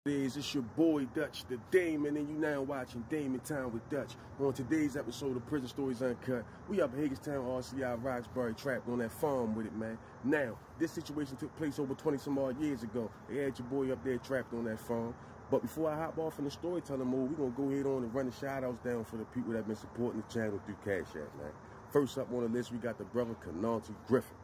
It's your boy Dutch, the Damon, and you now watching Damon Time with Dutch. On today's episode of Prison Stories Uncut, we up in Hagerstown, RCI, Roxbury, trapped on that farm with it, man. Now, this situation took place over 20 some odd years ago. They had your boy up there trapped on that farm. But before I hop off in the storytelling mode, we're going to go ahead on and run the shout-outs down for the people that have been supporting the channel through Cash App, man. First up on the list, we got the brother Canalty Griffin.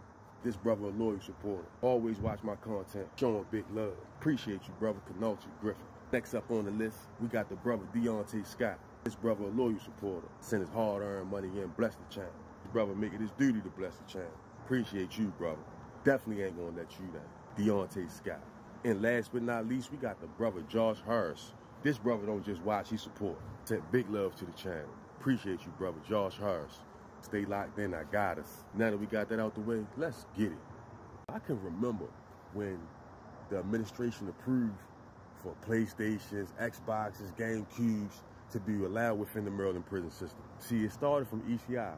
This brother a loyal supporter. Always watch my content, showing big love. Appreciate you, brother Canalty Griffin. Next up on the list, we got the brother Deontay Scott. This brother a loyal supporter. Send his hard-earned money in, bless the channel. This brother make it his duty to bless the channel. Appreciate you, brother. Definitely ain't gonna let you down. Deontay Scott. And last but not least, we got the brother Josh Harris. This brother don't just watch, he support. Send big love to the channel. Appreciate you, brother Josh Harris. Stay locked in, I got us. Now that we got that out the way, let's get it. I can remember when the administration approved for PlayStations, Xboxes, GameCubes to be allowed within the Maryland prison system. See, it started from ECI.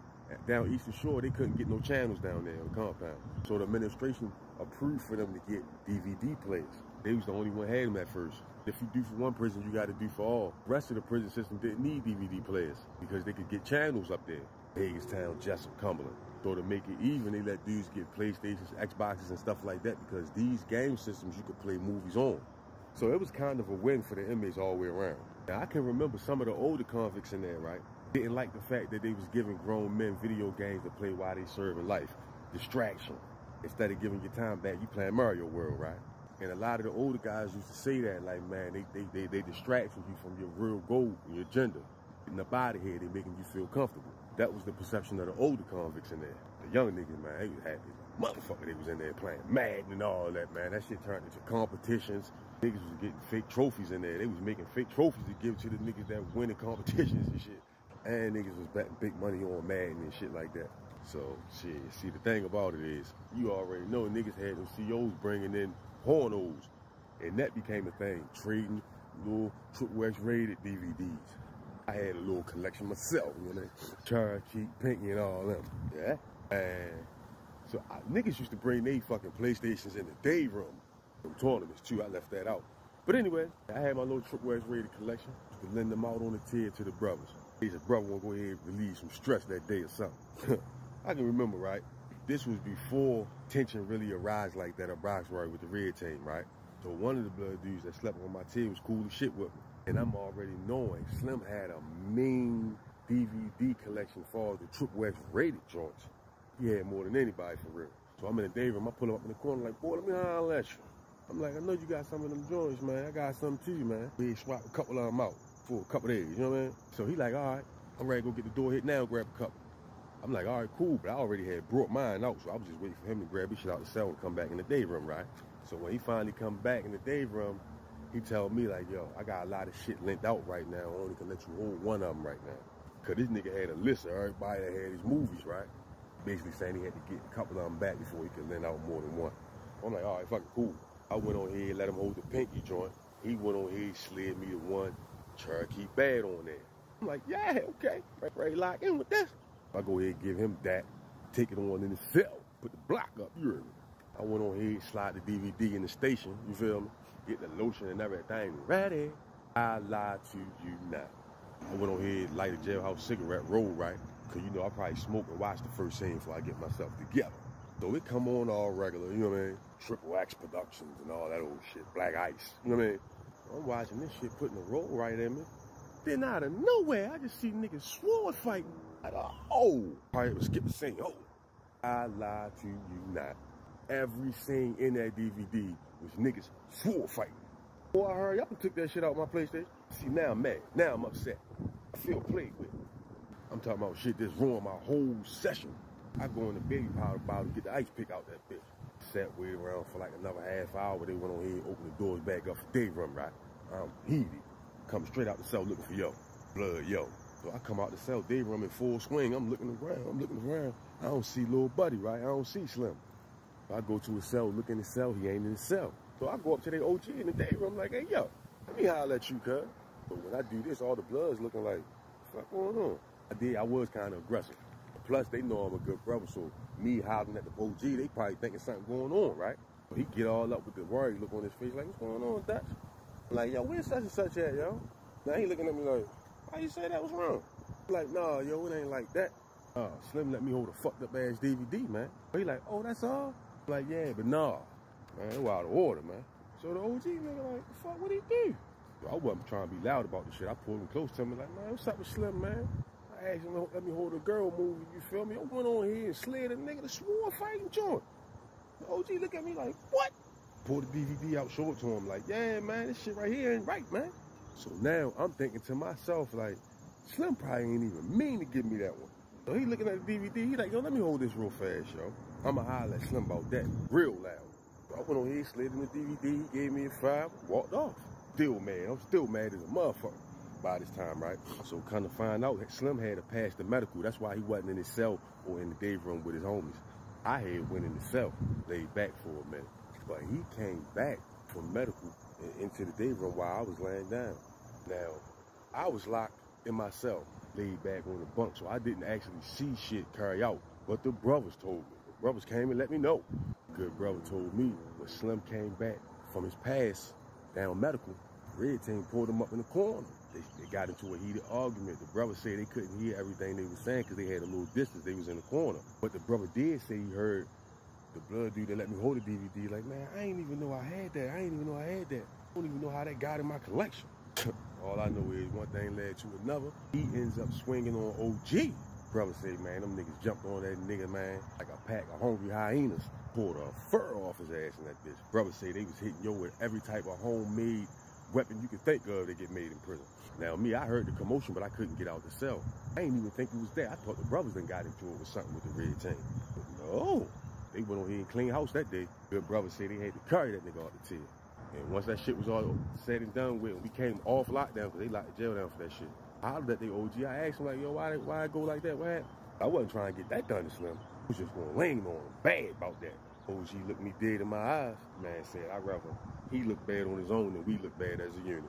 Down Eastern Shore, they couldn't get no channels down there on the compound. So the administration approved for them to get DVD players. They was the only one had them at first. If you do for one prison, you got to do for all. The rest of the prison system didn't need DVD players because they could get channels up there. Hagerstown, Jessup, Cumberland. So to make it even, they let dudes get PlayStations, Xboxes, and stuff like that because these game systems you could play movies on. So it was kind of a win for the inmates all the way around. Now, I can remember some of the older convicts in there, right? Didn't like the fact that they was giving grown men video games to play while they serving life. Distraction. Instead of giving your time back, you playing Mario World, right? And a lot of the older guys used to say that, like, man, they distracting you from your real goal and your agenda. Getting up out of here, they making you feel comfortable. That was the perception of the older convicts in there. The young niggas, man, they was happy. Motherfucker, they was in there playing Madden and all that, man. That shit turned into competitions. Niggas was getting fake trophies in there. They was making fake trophies to give to the niggas that winning competitions and shit. And niggas was betting big money on Madden and shit like that. So, shit, see, the thing about it is, you already know niggas had them COs bringing in pornos. And that became a thing, trading little Trip West rated DVDs. I had a little collection myself, you know, Cherokee, Pinky, and all them, yeah? And so niggas used to bring they fucking PlayStations in the day room. From tournaments, too, I left that out. But anyway, I had my little Trip West rated collection to lend them out on the tier to the brothers. He said, brother wanna go ahead and relieve some stress that day or something. I can remember, right? This was before tension really arose like that at Roxbury with the red team, right? So one of the blood dudes that slept on my tier was cool as shit with me. And I'm already knowing Slim had a mean DVD collection for the Trip West rated joints. He had more than anybody for real. So I'm in the day room, I pull him up in the corner like, boy, let me holler at you. I'm like, I know you got some of them joints, man. I got some too, man. We swap a couple of them out for a couple days, you know what I mean? So he like, all right, I'm ready to go get the door hit now and grab a couple. I'm like, all right, cool, but I already had brought mine out, so I was just waiting for him to grab his shit out the cell and come back in the day room, right? So when he finally come back in the day room, he tell me like, yo, I got a lot of shit linked out right now. I only can let you hold one of them right now. Cause this nigga had a list of everybody that had his movies, right? Basically saying he had to get a couple of them back before he could lend out more than one. I'm like, all right, fucking cool. I went on here, let him hold the pinky joint. He went on here, slid me the one Cherokee Bad on there. I'm like, yeah, okay. Ready to lock in with this. I go ahead and give him that, take it on in the cell, put the block up, you heard me. I went on here, slide the DVD in the station, you feel me? Get the lotion and everything ready. I lie to you now. I went on here, light a jailhouse cigarette, roll right. Cause you know I probably smoke and watch the first scene before I get myself together. So it come on all regular, you know what I mean? Triple X Productions and all that old shit, Black Ice, you know what I mean? I'm watching this shit, putting a roll right in me. Then out of nowhere, I just see niggas sword fighting. Like, oh, probably would skip the scene, oh. I lie to you not. Every scene in that DVD was niggas sword fighting. Boy, I hurry up and took that shit out my PlayStation. See, now I'm mad. Now I'm upset. I feel played with. I'm talking about shit that's ruined my whole session. I go in the baby powder bottle and get the ice pick out that bitch. Sat way around for like another half hour. They went on here and opened the doors back up for day room, right? I'm heated. Come straight out the cell looking for yo. Blood, yo. So I come out the cell, day room in full swing. I'm looking around. I don't see little buddy, right? I don't see Slim. I go to his cell, look in the cell, he ain't in the cell. So I go up to the OG in the day room like, hey, yo, let me holler at you, cuz. But when I do this, all the blood's looking like, what's going on? I was kind of aggressive. Plus, they know I'm a good brother, so me hollering at the OG, they probably thinking something going on, right? But he get all up with the worry look on his face like, what's going on, Dutch? Like, yo, where's such and such at, yo? Now he looking at me like, why you say that was wrong? Like, nah, yo, it ain't like that. Slim let me hold a fucked up ass DVD, man. He like, oh, that's all? Like, yeah, but nah. Man, it was out of order, man. So the OG nigga like, the fuck, what'd he do? I wasn't trying to be loud about the shit. I pulled him close to me like, man, what's up with Slim, man? I asked him to let me hold a girl movie, you feel me? I went on here and slid a nigga the swore fighting joint. The OG look at me like, what? Pulled the DVD out, showed it to him like, yeah, man, this shit right here ain't right, man. So now I'm thinking to myself like, Slim probably ain't even mean to give me that one. So he looking at the DVD, he like, yo, let me hold this real fast, yo. I'ma holler at Slim about that real loud. So I went on here, slid in the DVD, he gave me a 5, walked off. Still mad, I'm still mad as a motherfucker by this time, right? So kind of find out that Slim had to pass the medical. That's why he wasn't in his cell or in the day room with his homies. I had went in the cell, laid back for a minute. But he came back from medical and into the day room while I was laying down. Now, I was locked in my cell, laid back on the bunk, so I didn't actually see shit carry out. But the brothers told me. The brothers came and let me know. Good brother told me when Slim came back from his pass down medical, Red Team pulled him up in the corner. They got into a heated argument. The brothers said they couldn't hear everything they were saying because they had a little distance. They was in the corner. But the brother did say he heard the blood dude that let me hold the DVD. Like, man, I ain't even know I had that. I ain't even know I had that. I don't even know how that got in my collection. All I know is one thing led to another. He ends up swinging on OG. Brother say, man, them niggas jumped on that nigga, man, like a pack of hungry hyenas. Pulled a fur off his ass in that bitch. Brother say they was hitting yo with every type of homemade weapon you could think of that get made in prison. Now me, I heard the commotion, but I couldn't get out the cell. I ain't even think he was there. I thought the brothers done got into it with something with the Red Team. But no, they went on here and clean house that day. Good brother said they had to carry that nigga off the tier. And once that shit was all said and done with, we came off lockdown because they locked the jail down for that shit. I hollered at the OG. I asked him like, yo, why it go like that? What happened? I wasn't trying to get that done to Slim. I was just going to lane on him bad about that. OG looked me dead in my eyes. Man said, I'd rather he look bad on his own than we look bad as a unit.